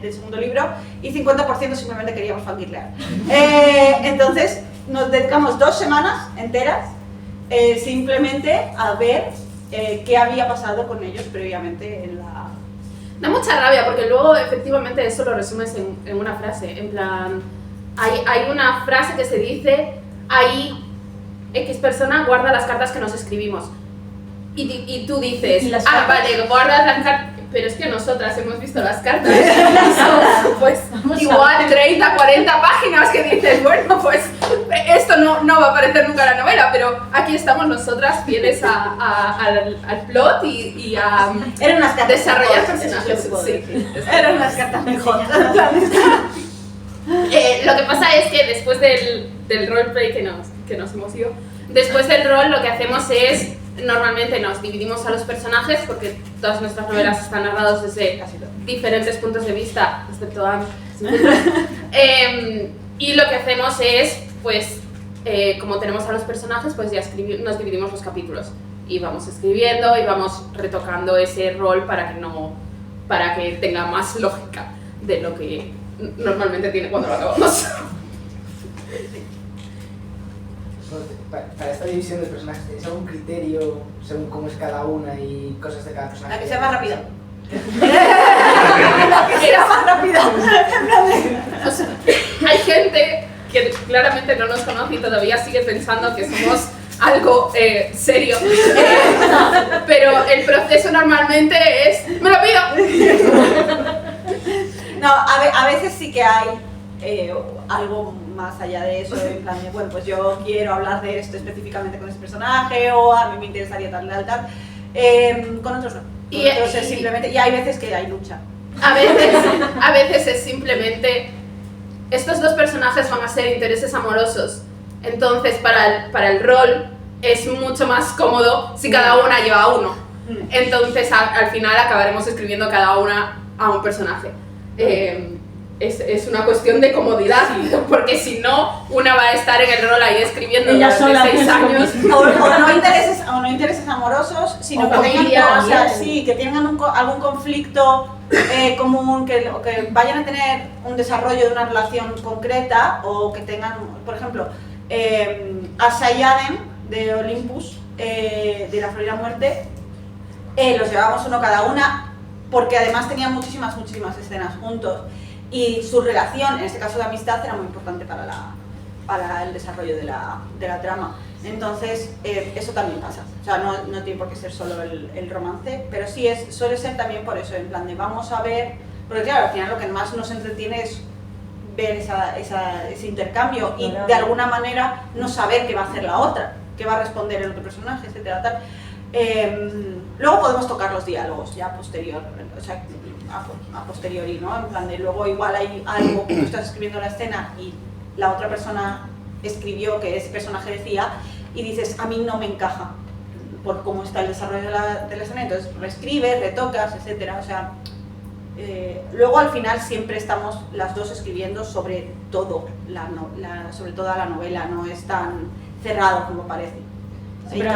del segundo libro, y 50% simplemente queríamos fangirlear. Entonces nos dedicamos 2 semanas enteras simplemente a ver qué había pasado con ellos previamente en la... Da mucha rabia porque luego efectivamente eso lo resumes en una frase, en plan, hay una frase que se dice, ahí X persona guarda las cartas que nos escribimos, y tú dices, vale, guardas las cartas, pero es que nosotras hemos visto las cartas, son, pues igual 30, 40 páginas que dices, bueno, pues esto no va a aparecer nunca en la novela, pero aquí estamos nosotras fieles al plot y a Eran unas cartas desarrollar mejor, personajes. eso Sí. Eran unas cartas mejor. Lo que pasa es que después del roleplay que nos hemos ido, después del rol lo que hacemos es, normalmente nos dividimos a los personajes, porque todas nuestras novelas están narradas desde diferentes puntos de vista, excepto Anne. Y lo que hacemos es, pues, como tenemos a los personajes, pues ya nos dividimos los capítulos. Y vamos escribiendo y vamos retocando ese rol para que tenga más lógica de lo que normalmente tiene cuando lo acabamos. Para esta división de personajes, ¿tenéis algún criterio según cómo es cada una y cosas de cada personaje? La que sea más rápida. La que sea más rápida. O sea, hay gente que claramente no nos conoce y todavía sigue pensando que somos algo serio, pero el proceso normalmente es ¡me lo pido! No, a veces sí que hay algo más allá de eso, en plan de, bueno, pues yo quiero hablar de esto específicamente con este personaje, o a mí me interesaría tal. Con otros no. Con otros es simplemente, y hay veces que hay lucha. A veces es simplemente, estos 2 personajes van a ser intereses amorosos, entonces para el rol es mucho más cómodo si cada una lleva a uno. Entonces al final acabaremos escribiendo cada una a un personaje. es una cuestión de comodidad, porque si no, una va a estar en el rol ahí escribiendo Ella durante sola 6 años. O no intereses amorosos, sino O que tengan, familia, o sea, bien. sí, que tengan algún conflicto común, que vayan a tener un desarrollo de una relación concreta, o que tengan, por ejemplo, Asa y Adam de Olympus, de la Florida Muerte, los llevábamos uno cada una, porque además tenían muchísimas escenas juntos, y su relación, en este caso de amistad, era muy importante para el desarrollo de la trama. Entonces, eso también pasa. O sea, no tiene por qué ser solo el romance, pero sí suele ser también por eso, en plan de vamos a ver, porque claro, al final lo que más nos entretiene es ver ese intercambio y de alguna manera no saber qué va a hacer la otra, qué va a responder el otro personaje, etcétera, tal. Luego podemos tocar los diálogos ya posterior, o sea, a posteriori, ¿no? En plan de luego igual hay algo que tú estás escribiendo la escena y la otra persona escribió que ese personaje decía y dices, a mí no me encaja por cómo está el desarrollo de la escena, entonces reescribes, retocas, etcétera. O sea, luego al final siempre estamos las dos escribiendo sobre todo, sobre toda la novela, no es tan cerrado como parece. Sí, pero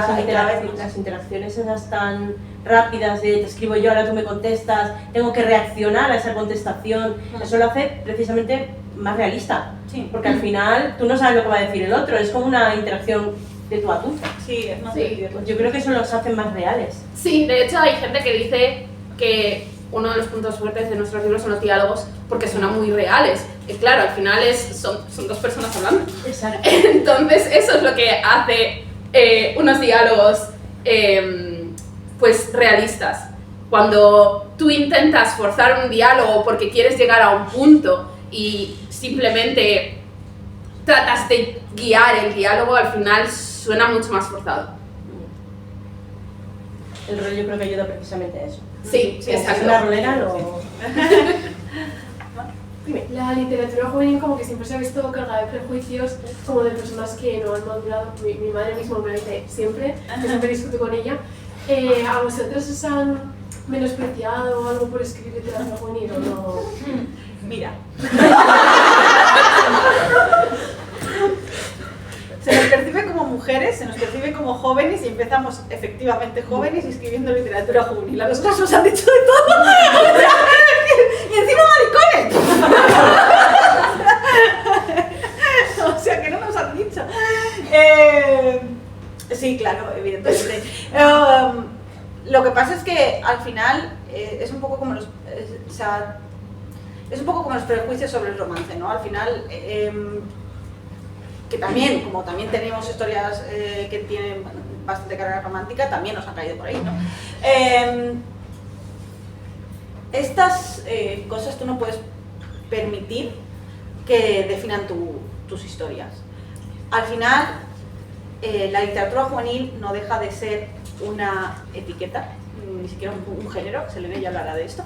las interacciones esas tan rápidas de te escribo yo, ahora tú me contestas, tengo que reaccionar a esa contestación, eso lo hace precisamente más realista. Sí. Porque al final tú no sabes lo que va a decir el otro, es como una interacción de tú a tú. Sí, es más Sí. divertido. Pues yo creo que eso los hace más reales. Sí, de hecho hay gente que dice que uno de los puntos fuertes de nuestros libros son los diálogos porque suenan muy reales. Y claro, al final son dos personas hablando. Exacto. Entonces eso es lo que hace unos diálogos pues realistas. Cuando tú intentas forzar un diálogo porque quieres llegar a un punto y simplemente tratas de guiar el diálogo, al final suena mucho más forzado. El rol yo creo que ayuda precisamente a eso. Sí, Es exacto. una rolera, lo... La literatura juvenil como que siempre se ha visto cargada de prejuicios, como de personas que no han madurado. Mi madre misma me lo dice siempre, que siempre discuto con ella. ¿A vosotros os han menospreciado o algo por escribir literatura juvenil o no? Mira. Se nos percibe como mujeres, se nos percibe como jóvenes y empezamos efectivamente jóvenes escribiendo literatura juvenil. A nosotros nos han dicho de todo. Y encima maricones. O sea que no nos han dicho. Sí, claro, evidentemente. Lo que pasa es que al final es un poco como los... es un poco como los prejuicios sobre el romance, ¿no? Al final... que también, como también tenemos historias que tienen bastante carga romántica, también nos han caído por ahí, ¿no? Estas cosas tú no puedes permitir que definan tus historias. Al final, la literatura juvenil no deja de ser una etiqueta, ni siquiera un género, Selene ya hablará de esto,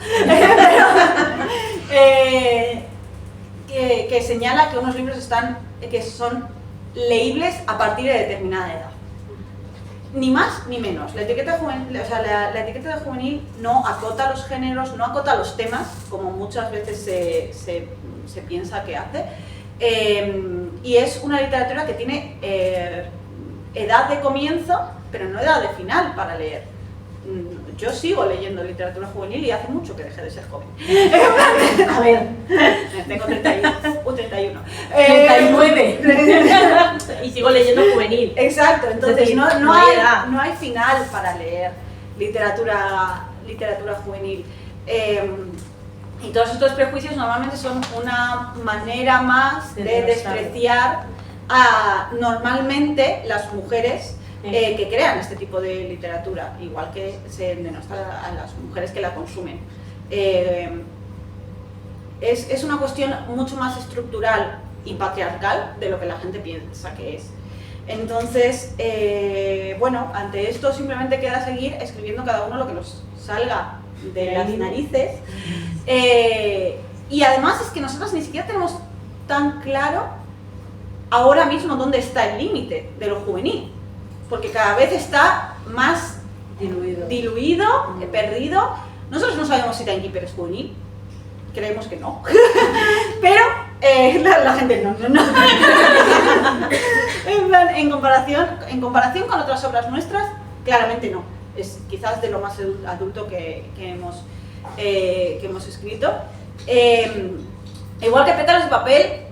que señala que unos libros que son leíbles a partir de determinada edad. Ni más ni menos. La etiqueta juvenil, o sea, la etiqueta de juvenil no acota los géneros, no acota los temas, como muchas veces se piensa que hace. Y es una literatura que tiene edad de comienzo, pero no edad de final para leer. Yo sigo leyendo literatura juvenil y hace mucho que dejé de ser joven. A ver, Tengo 31. 39. Y sigo leyendo juvenil. Exacto, entonces Es decir, no no hay edad. hay final para leer literatura juvenil. Y todos estos prejuicios normalmente son una manera más de despreciar a normalmente las mujeres que crean este tipo de literatura, igual que se denosta a las mujeres que la consumen. Es una cuestión mucho más estructural y patriarcal de lo que la gente piensa que es. Entonces, bueno, ante esto simplemente queda seguir escribiendo cada uno lo que nos salga de las narices. Y además es que nosotros ni siquiera tenemos tan claro ahora mismo dónde está el límite de lo juvenil, porque cada vez está más diluido, perdido. Nosotros no sabemos si Timekeeper es juvenil, creemos que no. Pero la gente no. En plan, en comparación con otras obras nuestras, claramente no. Es quizás de lo más adulto que hemos escrito. Igual que Pétalos de papel,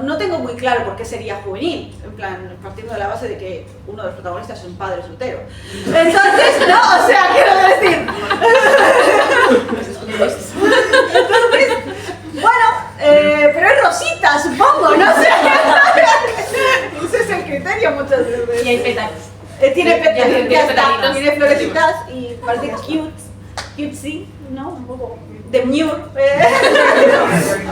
no tengo muy claro por qué sería juvenil, en plan, partiendo de la base de que uno de los protagonistas es un padre soltero. Entonces, no, o sea, quiero decir... Entonces, bueno, pero es rosita, supongo, no sé. Ese es el criterio muchas veces. Y hay pétalos. Tiene pétalos, ya está, petalitos. tiene florecitas y parece cutesy, ¿no? Un poco demure.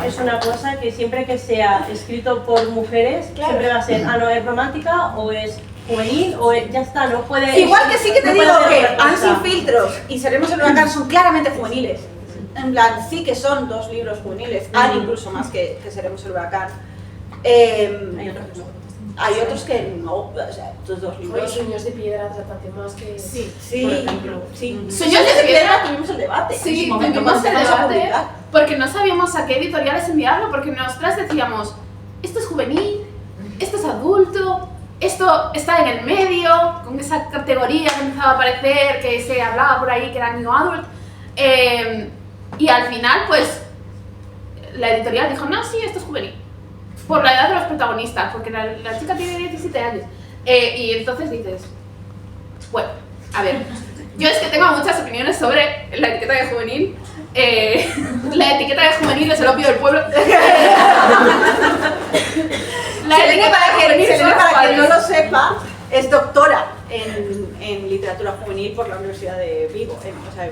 Es una cosa que siempre que sea escrito por mujeres, Claro. siempre va a ser, no es romántica o es juvenil o ya está, no puede... Igual que sí que te no digo puede ser que otra cosa. Han sin filtros y Seremos el huracán son claramente juveniles. En plan, sí que son dos libros juveniles, Han incluso más que Seremos el huracán. Hay otros que no. Hay otros que no, o sea, estos dos Los libros. sueños de piedra trata temas que... Sí. Sí, Por ejemplo. sí. Sueños de piedra tuvimos el debate. en Sí, su momento, tuvimos cuando el empezamos a debate publicar. porque no sabíamos a qué editoriales enviarlo, porque nosotras decíamos, esto es juvenil, esto es adulto, esto está en el medio, con esa categoría que empezaba a aparecer, que se hablaba por ahí que era new adult, y al final pues la editorial dijo, no, sí, esto es juvenil, por la edad de los protagonistas, porque la chica tiene 17 años, y entonces dices, bueno, a ver, yo es que tengo muchas opiniones sobre la etiqueta de juvenil. La etiqueta de juvenil es el opio del pueblo. La etiqueta de juvenil son los Para quien no padres. lo sepa, es doctora en literatura juvenil por la Universidad de Vigo. O sea,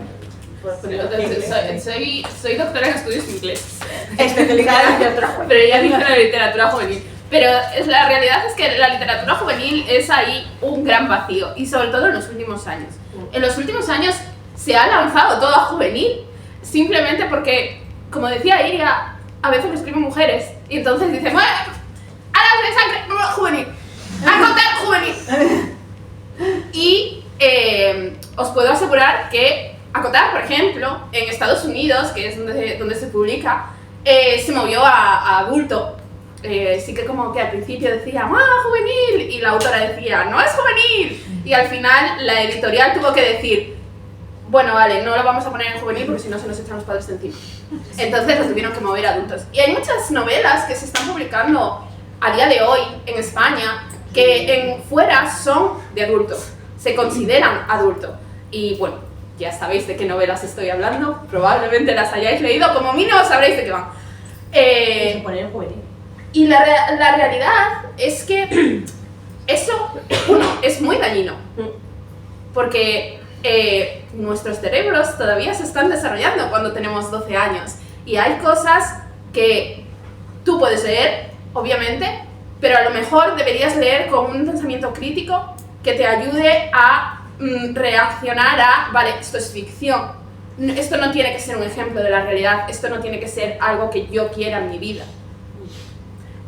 Soy doctora en estudios ingleses, especializada en literatura juvenil. pero ella dice la literatura juvenil. Pero la realidad es que la literatura juvenil es ahí un gran vacío, y sobre todo en los últimos años. En los últimos años se ha lanzado todo a juvenil, simplemente porque, como decía Iria, a veces lo escriben mujeres, y entonces dicen, bueno, ahora de sangre, juvenil, a contar juvenil. Y os puedo asegurar que Acotar, por ejemplo, en Estados Unidos, que es donde se publica, se movió a adulto. Sí que como que al principio decía, juvenil, y la autora decía, no es juvenil, y al final la editorial tuvo que decir, bueno, vale, no lo vamos a poner en juvenil porque si no se nos echan los padres de encima. Entonces lo tuvieron que mover a adultos. Y hay muchas novelas que se están publicando a día de hoy en España que fuera son de adulto, se consideran adulto. Y bueno, ya sabéis de qué novelas estoy hablando, probablemente las hayáis leído, como mínimo sabréis de qué van. Se pone en juvenil. Y la realidad es que eso, uno, es muy dañino, porque nuestros cerebros todavía se están desarrollando cuando tenemos 12 años, y hay cosas que tú puedes leer, obviamente, pero a lo mejor deberías leer con un pensamiento crítico que te ayude a reaccionar a, vale, esto es ficción, esto no tiene que ser un ejemplo de la realidad, esto no tiene que ser algo que yo quiera en mi vida.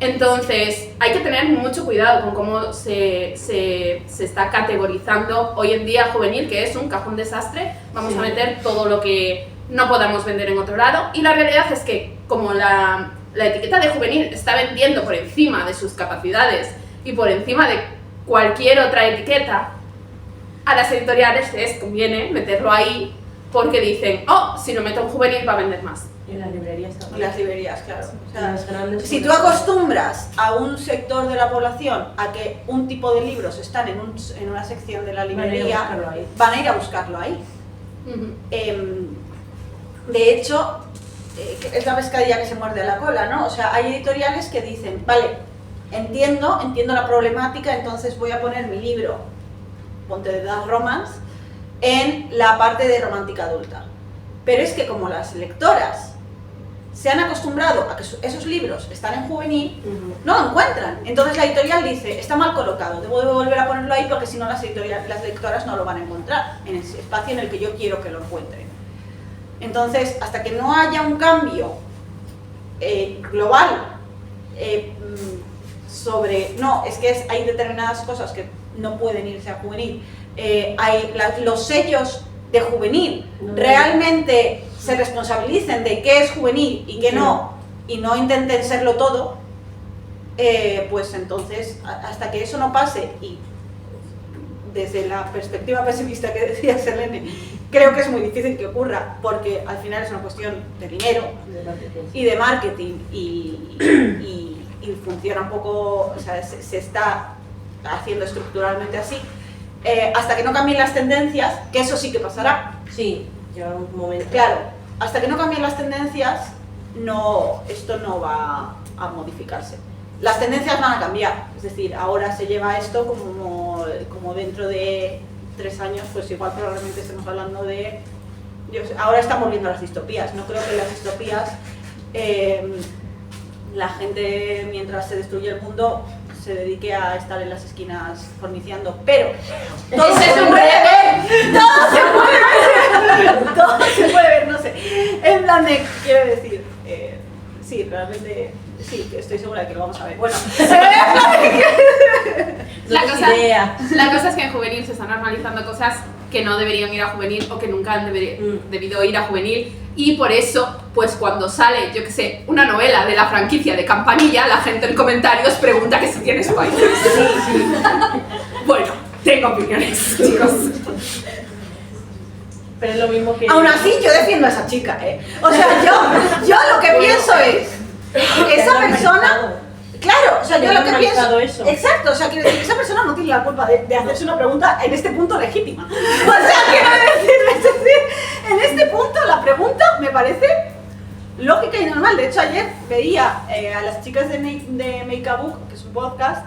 Entonces, hay que tener mucho cuidado con cómo se está categorizando hoy en día juvenil, que es un cajón desastre. Vamos a meter todo lo que no podamos vender en otro lado. Y la realidad es que, como la etiqueta de juvenil está vendiendo por encima de sus capacidades y por encima de cualquier otra etiqueta, a las editoriales les conviene meterlo ahí porque dicen, si lo meto en juvenil va a vender más. Y en las librerías también. Y las librerías, claro. O sea, Las grandes si tú acostumbras a un sector de la población a que un tipo de libros están en una sección de la librería, van a ir a buscarlo ahí. De hecho, es la pescadilla que se muerde a la cola, ¿no? O sea, hay editoriales que dicen, vale, entiendo la problemática, entonces voy a poner mi libro, ponte de Dark Romance, en la parte de romántica adulta. Pero es que como las lectoras se han acostumbrado a que esos libros están en juvenil, no lo encuentran. Entonces la editorial dice, está mal colocado, debo de volver a ponerlo ahí porque si no las lectoras no lo van a encontrar en el espacio en el que yo quiero que lo encuentren. Entonces, hasta que no haya un cambio global sobre, hay determinadas cosas que no pueden irse a juvenil, los sellos de juvenil realmente se responsabilicen de qué es juvenil y qué no, y no intenten serlo todo, pues entonces, hasta que eso no pase, y desde la perspectiva pesimista que decía Selene, creo que es muy difícil que ocurra, porque al final es una cuestión de dinero y de marketing, y funciona un poco, o sea, se está haciendo estructuralmente así, hasta que no cambien las tendencias, que eso sí que pasará. Sí, lleva un momento. Claro, hasta que no cambien las tendencias, esto no va a modificarse. Las tendencias van a cambiar, es decir, ahora se lleva esto como dentro de 3 años, pues igual probablemente estemos hablando de... ahora estamos viendo las distopías, no creo que las distopías la gente, mientras se destruye el mundo, se dedique a estar en las esquinas forniciando, pero todo se puede ver, todo se puede ver, no sé, en plan de, quiero decir, sí, realmente, sí, estoy segura de que lo vamos a ver, bueno, la cosa es que en juvenil se están normalizando cosas que no deberían ir a juvenil o que nunca han debido ir a juvenil, y por eso, pues cuando sale, yo que sé, una novela de la franquicia de Campanilla, la gente en comentarios pregunta que si tiene spoilers. Sí. Bueno, tengo opiniones, chicos. Pero es lo mismo que... Aún así, yo defiendo a esa chica, O sea, yo lo que pienso es, esa persona... Claro, o sea, yo lo que pienso... Eso. Exacto, o sea, quiero decir, esa persona no tiene la culpa de hacerse una pregunta en este punto legítima. O sea, quiero decir, en este punto la pregunta me parece lógica y normal. De hecho, ayer veía a las chicas de Make a Book, que es un podcast,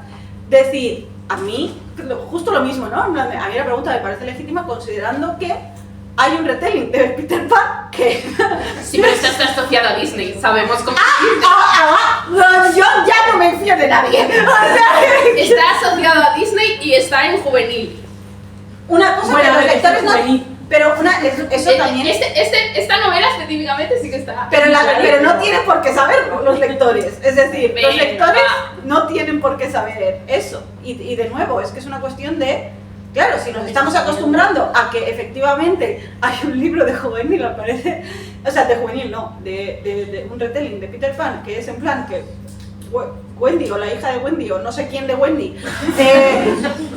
decir, a mí, justo lo mismo, ¿no? En plan, a mí la pregunta me parece legítima considerando que hay un retelling de Peter Pan que... Sí, pero está asociado a Disney, sabemos cómo... yo ya no me fío de nadie. O sea, está asociado a Disney y está en juvenil. Una cosa bueno, que los lectores no... Pero eso también... Esta novela específicamente sí que está... Pero no tienen por qué saberlo los lectores. Es decir, los lectores no tienen por qué saber eso. Y de nuevo, es que es una cuestión de... Claro, si nos estamos acostumbrando a que efectivamente hay un libro de juvenil, aparece, o sea, de juvenil no, de un retelling de Peter Pan, que es en plan que Wendy o la hija de Wendy o no sé quién de Wendy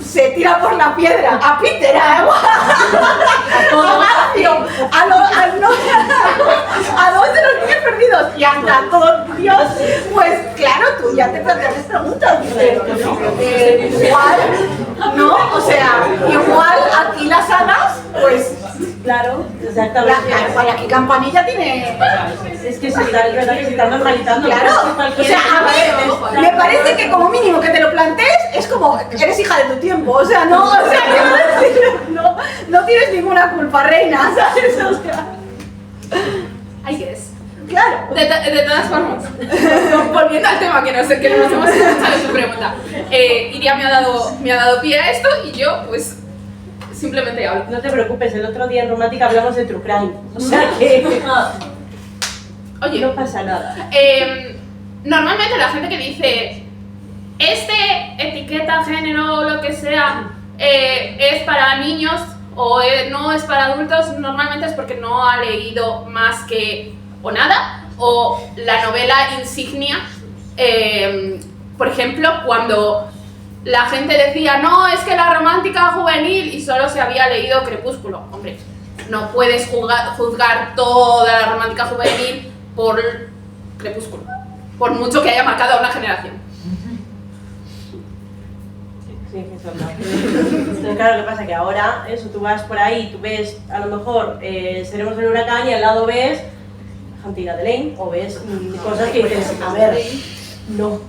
se tira por la piedra a Peter, a Matthew, a dos de los niños perdidos y hasta todos Dios, pues claro, tú ya te planteas preguntas, igual, ¿no? O sea, igual aquí las hadas, pues claro, exactamente. Aquí Campanilla tiene... Es que es verdad que se está normalizando. Claro, o sea, a mí me parece que como mínimo que te lo plantees es como, eres hija de tu tiempo, o sea, no, no tienes ninguna culpa, reina, ¿sabes? O sea, I guess. claro. De todas formas, volviendo al tema que nos hemos escuchado en su pregunta, Iria me ha dado pie a esto y yo, pues, simplemente hablo. No te preocupes, el otro día en Romántica hablamos de True Crime, o sea que... Oye, no pasa nada. Normalmente la gente que dice etiqueta, género o lo que sea es para niños o no es para adultos, normalmente es porque no ha leído más que o nada o la novela insignia. Por ejemplo, cuando la gente decía no, es que la romántica juvenil y solo se había leído Crepúsculo. Hombre, no puedes juzgar toda la romántica juvenil por Crepúsculo, por mucho que haya marcado a una generación. Sí, eso es verdad. Claro, lo que pasa que ahora, eso, tú vas por ahí, tú ves, a lo mejor, Seremos el huracán y al lado ves Hunting de Lane, o ves cosas que dices, a ver, no.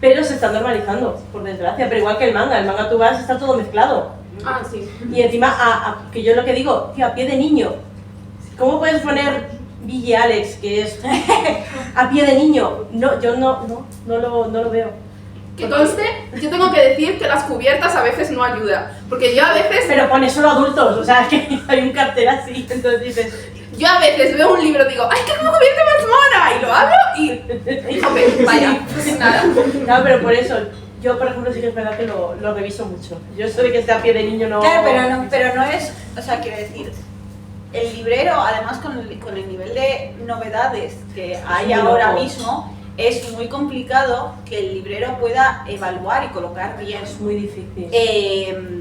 Pero se está normalizando, por desgracia, pero igual que el manga tú vas, está todo mezclado. Ah, sí. Y encima, que yo lo que digo, tío, a pie de niño. ¿Cómo puedes poner Ville Alex, que es a pie de niño? No, yo no lo veo. Que conste, yo tengo que decir que las cubiertas a veces no ayudan, porque yo a veces... Pero pones solo adultos, o sea, que hay un cartel así, entonces dices... Yo a veces veo un libro y digo, ¡ay, qué cubierta más mona! Y lo abro y... Ok, vaya, sin nada. No, pero por eso, yo por ejemplo sí que es verdad que lo reviso mucho. Yo soy que esté a pie de niño no... Claro, pero no es, o sea, quiero decir, el librero, además con el nivel de novedades que hay muy ahora loco. mismo, es muy complicado que el librero pueda evaluar y colocar bien. Es muy difícil.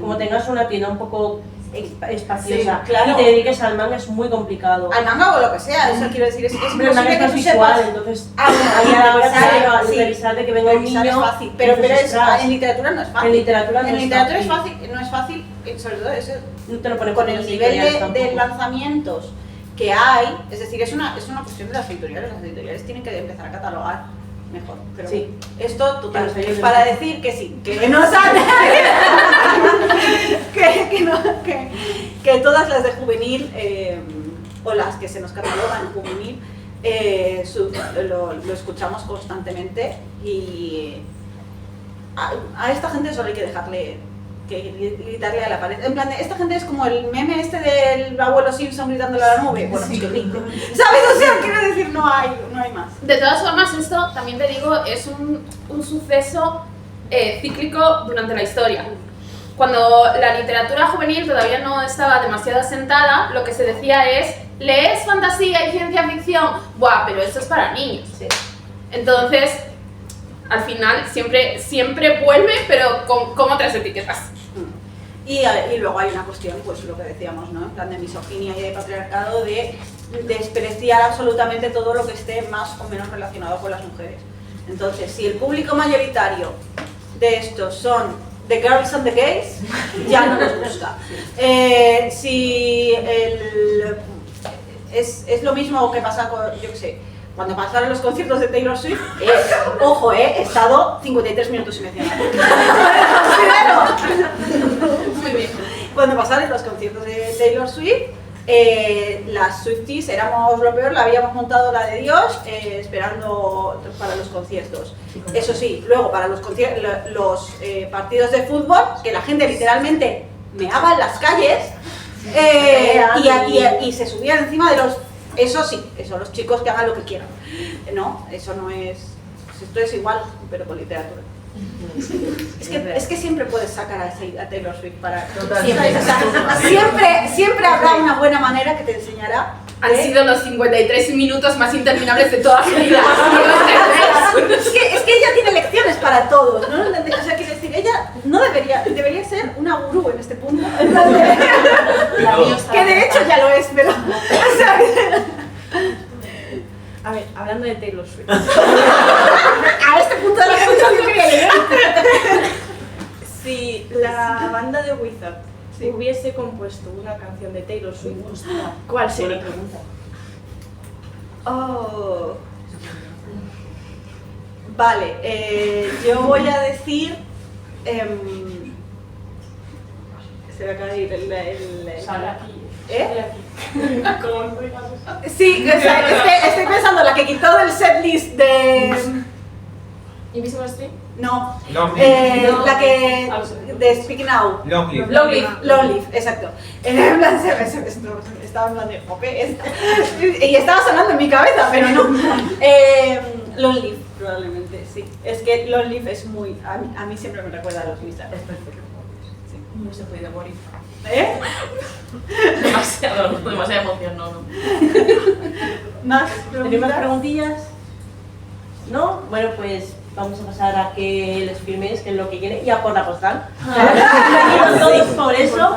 Como Como tengas una tienda un poco espaciosa Sí, claro. y te dediques al manga es muy complicado. al manga o lo que sea, eso quiero decir, es Pero el manga imposible es que más tú visual, sepas. entonces Ah, bueno, ahí a la hora revisar, de sí. revisar de que venga un Revisar niño. es fácil, pero dices, "Ostras". en literatura no es fácil. En literatura no En es literatura fácil. no es fácil, sobre todo eso, No te lo pone con por el las nivel editoriales de tampoco. lanzamientos que hay, es decir, es una cuestión de las editoriales tienen que empezar a catalogar mejor. Pero Sí. esto, total, Pero sellos de para lujo. decir que sí, que no sale, que todas las de juvenil, o las que se nos catalogan juvenil, lo escuchamos constantemente y a esta gente solo hay que dejarle, que gritarle a la pared. En plan, esta gente es como el meme este del abuelo Simpson gritándole a la nube. Bueno, pues que grite. ¿Sabes? O sea, quiero decir, no hay más. De todas formas, esto también te digo, es un suceso cíclico durante la historia. Cuando la literatura juvenil todavía no estaba demasiado asentada, lo que se decía es, ¿lees fantasía y ciencia ficción? Buah, pero esto es para niños. Sí. Entonces, al final siempre vuelve, pero con otras etiquetas. Y luego hay una cuestión, pues lo que decíamos, ¿no? En plan de misoginia y de patriarcado, de despreciar absolutamente todo lo que esté más o menos relacionado con las mujeres. Entonces, si el público mayoritario de estos son The Girls and the Gays, ya no nos gusta. Si es lo mismo que pasa con, yo qué sé, cuando pasaron los conciertos de Taylor Swift, ojo, he estado 53 minutos sin mencionar. Muy bien. Cuando pasaron los conciertos de Taylor Swift, las Swifties éramos lo peor, la habíamos montado la de Dios, esperando para los conciertos. Eso sí, luego para los partidos de fútbol, que la gente literalmente meaba en las calles y se subían encima de los... Eso sí, eso, los chicos que hagan lo que quieran. No, eso no es... Esto es igual, pero con literatura. Es que siempre puedes sacar a Taylor Swift para... Siempre, o sea, siempre habrá una buena manera que te enseñará. Han sido los 53 minutos más interminables de toda mi vida. Es que ella tiene lecciones para todos, ¿no? O sea, quiero decir, ella no debería ser una gurú en este punto. Que de hecho ya lo es, pero... O sea, A ver, hablando de Taylor Swift. a este punto de la conversación quería llegar. Si la banda de Wizard hubiese compuesto una canción de Taylor Swift, ¿cuál sería? Oh. Vale, yo voy a decir... se me acaba de ir el Sale aquí. ¿Eh? Como Sí, o sea, estoy pensando la que quitó del setlist de... Invisible String. No, Long la que... de Speak Now. Live. Long Live, exacto. En plan, estaba en plan de jope, y estaba sonando en mi cabeza, pero no. Long Live, probablemente, sí. Es que Long Live es muy... A mí siempre me recuerda a los Wizards. Es perfecto. No se puede morir. ¿Eh? Demasiada emoción, no. ¿Más ¿Tenéis más preguntas? preguntillas? ¿No? Bueno, pues vamos a pasar a que les firméis, que es lo que quieren, y a por la postal. Bienvenidos todos por eso.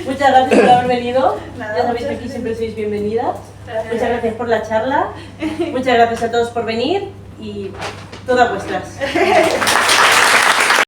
Muchas gracias por haber venido. Nada, Ya sabéis que aquí siempre sois bienvenidas. Muchas gracias por la charla. Muchas gracias a todos por venir y todas vuestras.